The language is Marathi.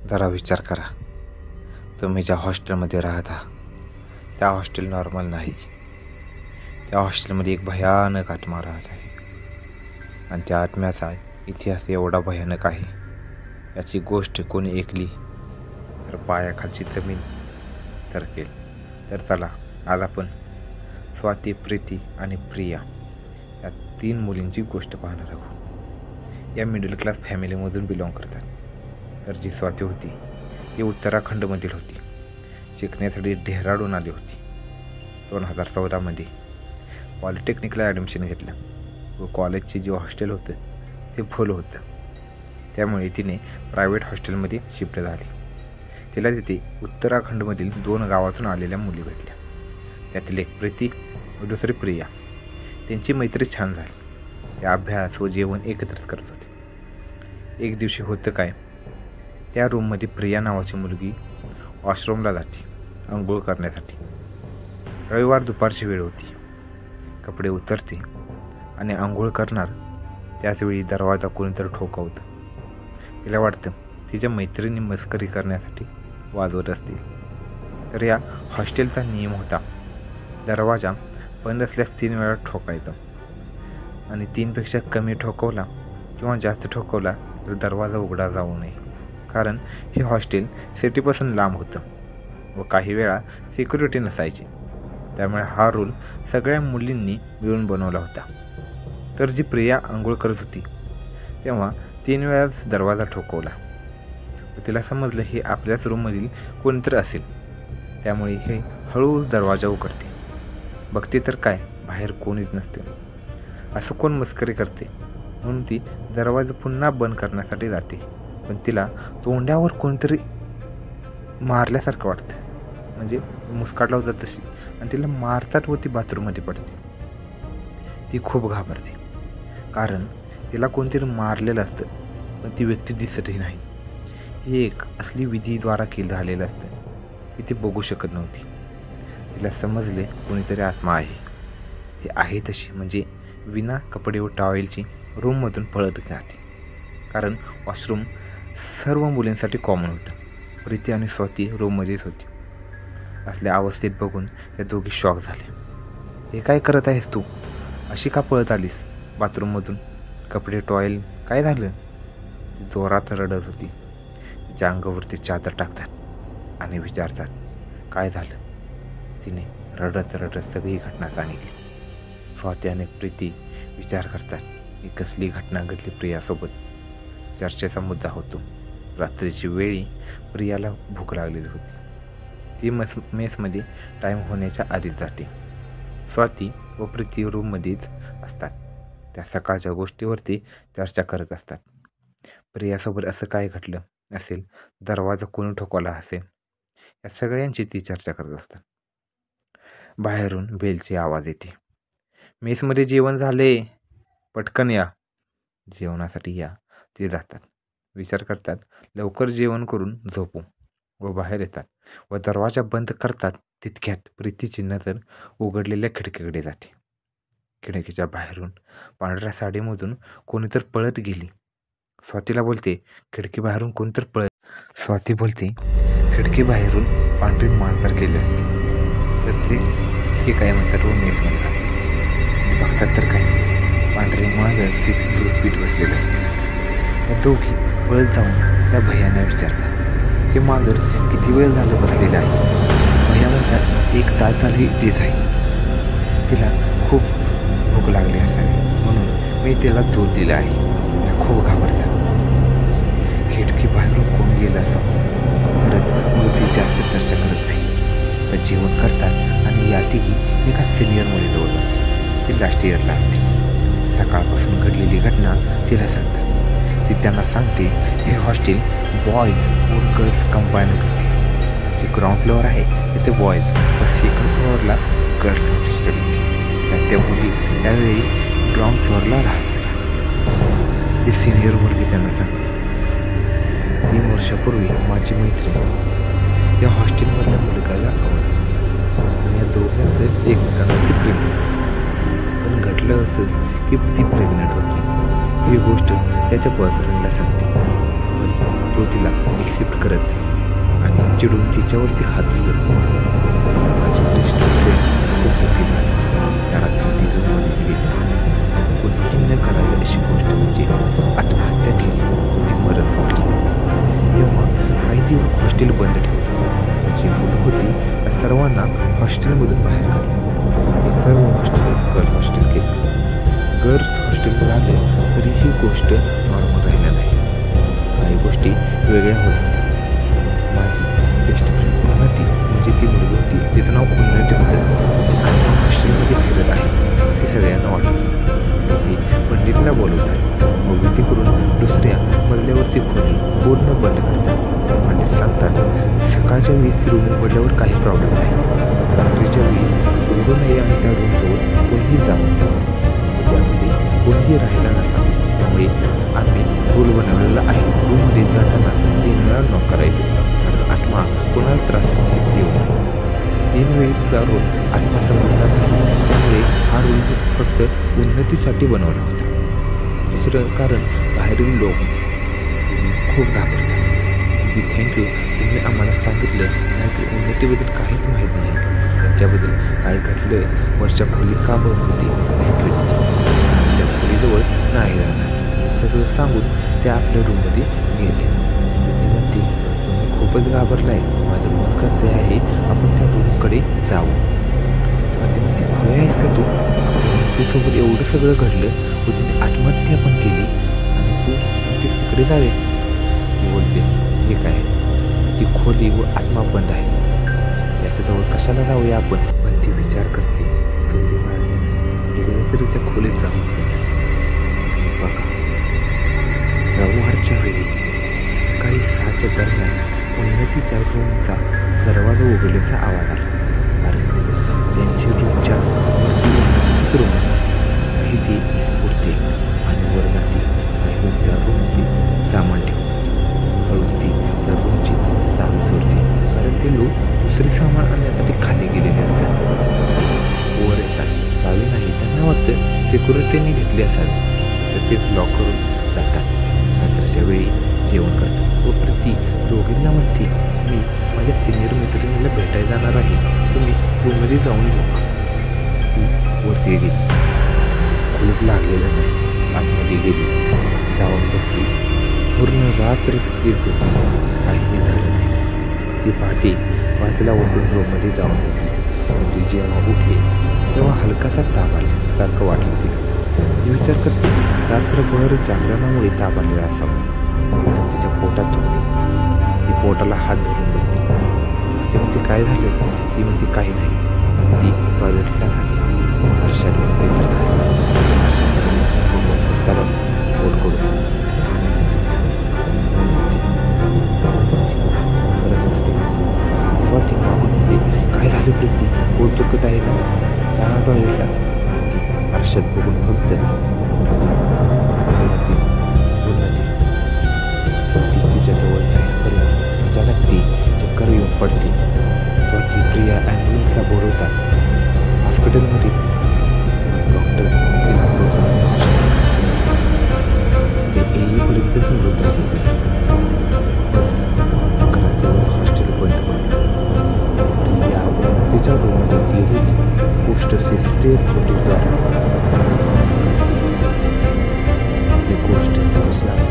जरा विचार करा, तुम्ही ज्या हॉस्टेलमध्ये राहता त्या हॉस्टेल नॉर्मल नाही. त्या हॉस्टेलमध्ये एक भयानक आत्मा राहत आहे आणि त्या आत्म्याचा इतिहास एवढा भयानक आहे. याची गोष्ट कोणी ऐकली तर पायाखालची जमीन सरकेल. तर चला, आज आपण स्वाती, प्रीती आणि प्रिया या 3 मुलींची गोष्ट पाहणार आहोत. या मिडल क्लास फॅमिलीमधून बिलॉंग करतात. तर जी स्वाती होती ही उत्तराखंडमधील होती. शिकण्यासाठी डेहराडून आली होती. 2014मध्ये पॉलिटेक्निकला ॲडमिशन घेतलं व कॉलेजचे जे हॉस्टेल होतं ते फुल होतं. त्यामुळे तिने प्रायव्हेट हॉस्टेलमध्ये शिफ्ट झाली. तिला तिथे उत्तराखंडमधील 2 गावातून आलेल्या मुली भेटल्या. त्यातील एक प्रीती व दुसरी प्रिया. त्यांची मैत्री छान झाली. ते अभ्यास व जेवण एकत्रच करत होते. एक दिवशी होतं काय, त्या रूममध्ये प्रिया नावाची मुलगी वॉशरूमला जाते अंघोळ करण्यासाठी. रविवार दुपारची वेळ होती. कपडे उतरते आणि अंघोळ करणार त्याचवेळी दरवाजा कोणीतरी ठोकावतं. तिला वाटतं तिच्या मैत्रिणी मस्करी करण्यासाठी वाजवत असतील. तर या हॉस्टेलचा नियम होता, दरवाजा बंद असल्यास 3 वेळा ठोकायचा आणि 3पेक्षा कमी ठोकवला किंवा जास्त ठोकवला तर दरवाजा उघडा जाऊ नये. कारण हे हॉस्टेल सिटीपासून लांब होतं व काही वेळा सिक्युरिटी नसायची. त्यामुळे हा रूल सगळ्या मुलींनी मिळून बनवला होता. तर जी प्रिया आंघोळ करत होती तेव्हा 3 वेळाच दरवाजा ठोकवला व तिला समजलं हे आपल्याच रूममधील कोणीतरी असेल. त्यामुळे हे हळूच दरवाजा उघडते. बघते तर काय, बाहेर कोणीच नसते. असं कोण मस्करी करते म्हणून ती दरवाजा पुन्हा बंद करण्यासाठी जाते. पण तिला तोंडावर कोणतरी मारल्यासारखं वाटतं, म्हणजे मुस्काट लावतात तशी, आणि तिला मारतात व ती बाथरूममध्ये पडते. ती खूप घाबरते कारण तिला कोणतरी मारलेलं असतं पण ती व्यक्ती दिसतही नाही. ही एक असली विधीद्वारा झालेलं असतं की ती बघू शकत नव्हती. तिला समजले कोणीतरी आत्मा आहे. ती आहे तशी म्हणजे विना कपडे व टॉवेलची रूममधून पळत जाते. कारण वॉशरूम सर्व मुलींसाठी कॉमन होतं. प्रीती आणि स्वाती रूममध्येच होती. असल्या अवस्थेत बघून त्या दोघी शॉक झाल्या. हे काय करत आहेस तू? अशी का पळत आलीस बाथरूममधून? कपडे, टॉवेल, काय झालं? ती जोरात रडत होती. तिच्या अंगावरती चादर टाकतात आणि विचारतात काय झालं. तिने रडत रडत सगळी घटना सांगितली. स्वाती आणि प्रीती विचार करतात ही कसली घटना घडली प्रियासोबत. चर्चेचा मुद्दा होतो. रात्रीची वेळी प्रियाला भूक लागलेली होती. ती मेसमध्ये टाईम होण्याच्या आधीच जाते. स्वाती व प्रीती रूममध्येच असतात. त्या सकाळच्या गोष्टीवरती चर्चा करत असतात. प्रियासोबत असं काय घडलं असेल, दरवाजा कोणी ठोकवला असेल, या सगळ्यांची ती चर्चा करत असतात. बाहेरून बेलची आवाज येते. मेसमध्ये जेवण झाले, पटकन या. जेवणासाठी या. ते जातात. विचार करतात लवकर जेवण करून झोपू व बाहेर येतात व दरवाजा बंद करतात. तितक्यात प्रीतीची नजर उघडलेल्या खिडकीकडे जाते. खिडकीच्या बाहेरून पांढऱ्या साडीमधून कोणीतरी पळत गेली. स्वातीला बोलते खिडकी बाहेरून कोणीतरी पळत. स्वाती बोलते खिडकी बाहेरून पांढरी मांजर गेली असेल. तर ते ठीक आहे म्हणतात व मेसमध्ये जातात. बघतात तर काय, पांढरी मांजर तिथे दूध पीठ बसलेलं असते. त्या दोघी पळत जाऊन त्या भैयांना विचारतात हे मांजर किती वेळ झालं बसलेलं आहे. भैया म्हणतात 1 तास झाली तेच आहे. तिला खूप भूक लागली असावी म्हणून मी तिला दूध दिलं आहे. त्या खूप घाबरतात. खिडकी बाहेरून कोण गेलं असावं. परत मग ती जास्त चर्चा करत नाही. तर जेवण करतात आणि या तिघी एका सिनियर मुलीजवळ जाते. ती लास्ट इयरला असते. सकाळपासून घडलेली घटना तिला सांगतात. ती त्यांना सांगते हे हॉस्टेल बॉईज व गर्ल्स कंबाईन होती. जे ग्राउंड फ्लोअर आहे तिथे बॉईज व सेकंड फ्लोअरला गर्ल्स हॉस्टेल होती. त्या मुली त्यावेळी ग्राउंड फ्लोअरला राहत होत्या. ती सिनियर मुलगी त्यांना सांगते 3 वर्षापूर्वी माझी मैत्रीण या हॉस्टेलमधल्या मुलगाला आवडली आणि या दोघांचं एकमेकांवरती प्रेम होतं. पण घडलं असं की ती प्रेग्नंट होती. ही गोष्ट त्याच्या बॉयफ्रेंडला सांगते. पण तो तिला एक्सेप्ट करत नाही आणि चिडून तिच्यावरती हात उचलतो. माझी बेस्ट फ्रेंड खूप दुःखी झाली. त्या रात्री ती रूममध्ये गेली आणि कोणीही न करावी अशी गोष्ट म्हणजे आत्महत्या केली व ती मरण पावली. तेव्हा काही दिवस हॉस्टेल बंद ठेवलं. जी मुलं होती त्या सर्वांना हॉस्टेलमधून बाहेर काढलं. हे सर्व हॉस्टेल गर्ल्स हॉस्टेल केलं. गर्ल्स हॉस्टेलवर आले तरी ही गोष्ट नॉर्मल राहिल्या नाही. काही गोष्टी वेगळ्या होत होत्या. माझी बेस्ट फ्रेंड उन्नती म्हणजे ती मुलगी होती, तिचं नाव उन्नती होतं आणि हॉस्टेलमध्ये फिरत आहे असे सगळ्यांना वाटत होतं. ती पंडितला बोलवत आहे व विधी करून दुसऱ्या मजल्यावरची खोली पूर्ण बंद करतात. पंडित सांगतात सकाळच्या वेळेस रूम उघडल्यावर काही प्रॉब्लेम नाही, रात्रीच्या वेळेस उघडू नये आणि त्या रूमजवळ कोणीही जाऊ नये. त्यामध्ये कोणीही राहिला नसावा. त्यामुळे आम्ही रूल बनवलेला आहे, रूममध्ये जाताना 3 वेळा नॉक करायचे कारण आत्मा कोणाला त्रास देऊ नये. 3 वेळेसचा रूल आत्मा समजणार नाही. त्यामुळे हा रूल फक्त उन्नतीसाठी बनवला होता. दुसरं कारण बाहेरील लोक होते, खूप घाबरतात. ती थँक्यू, तुम्ही आम्हाला सांगितलं, नाहीतर उन्नतीबद्दल काहीच माहीत नाही. त्यांच्याबद्दल काय घडलं, वरच्या खोली का बंद होती, थँक्यू. त्या खोलीजवळ नाही राहणार सगळं सांगून त्या आपल्या रूममध्ये गेले. ती म्हणते तुम्ही खूपच घाबरलाय, माझं मन करते आहे आपण त्या रूमकडे जाऊ. ती म्हणते खुळे आहेस का तू, तिच्यासोबत एवढं सगळं घडलं व तिने आत्महत्या पण केली आणि तू म्हणतेस तिकडे जावे. ती बोलते हे काय, ती खोली व आत्मा बंद आहे, याच्याजवळ कशाला जाऊया आपण. पण ती विचार करते संधी मिळालीच एकदा तरी त्या खोलीत जाऊन आणि बघा रविवारच्या वेळी सकाळी 6च्या दरम्यान उन्नतीच्या रूमचा दरवाजा उघडल्याचा आवाज आला. कारण त्यांची रूमच्या उन्नतीचीच रूम काही ती उठते आणि वर जाते आणि त्या रूममध्ये सामान ठेवते. हळूच ती त्या रूमची चावी सोडते कारण ते लोक दुसरे सामान आणण्यासाठी खाली गेलेले असतात. वर येतात चावी नाही, त्यांना वाटतं सिक्युरिटीने घेतली असावी. तसेच लॉक करून जातात. नंतरच्या वेळी जेवण करतात व प्रति दोघींना म्हणते मी माझ्या सिनियर मैत्रिणीला भेटायला जाणार आहे, तुम्ही रूममध्ये जाऊन झोपा. ती वरती गेली, कुलूप लागलेलं नाही, आतमध्ये गेली, जाऊन बसली. पूर्ण रात्र तिथे झोपली, काहीही झालं नाही. ती पहाटे 5ला उठून रूममध्ये जाऊन झोपली. ती जेव्हा उठली तेव्हा हलकासा ताप आल्यासारखं वाटलं तिला. ती विचार करते रात्रभर जागरणामुळे ताप आलेला असावा. एकदम तिच्या पोटात दुखते. ती पोटाला हात धरून बसते. ती म्हणते काय झालं, ती म्हणते काही नाही आणि ती टॉयलेटला जाते. हर्षद म्हणते तर काय, त्याला पोट करून करत असते. स्वाती मागून म्हणते काय झालं प्रीती, पोट दुखत आहे का, त्या टॉयलेटला. ती हर्षद बघून फक्त उन्नती स्वाती तिच्याजवळ जाईपर्यंत अचानक ती चक्कर येऊन पडते. स्वाती प्रिया ॲम्ब्युलन्सला बोलवतात. हॉस्पिटलमध्ये डॉक्टर तिला ते येईपर्यंतच मृत झालेली. बस 11 दिवस हॉस्टेल बंद पडलं. प्रिया उन्नतीच्या रूममध्ये गेलेली गोष्ट CCTV फुटेजद्वारे ही गोष्ट कशी आहे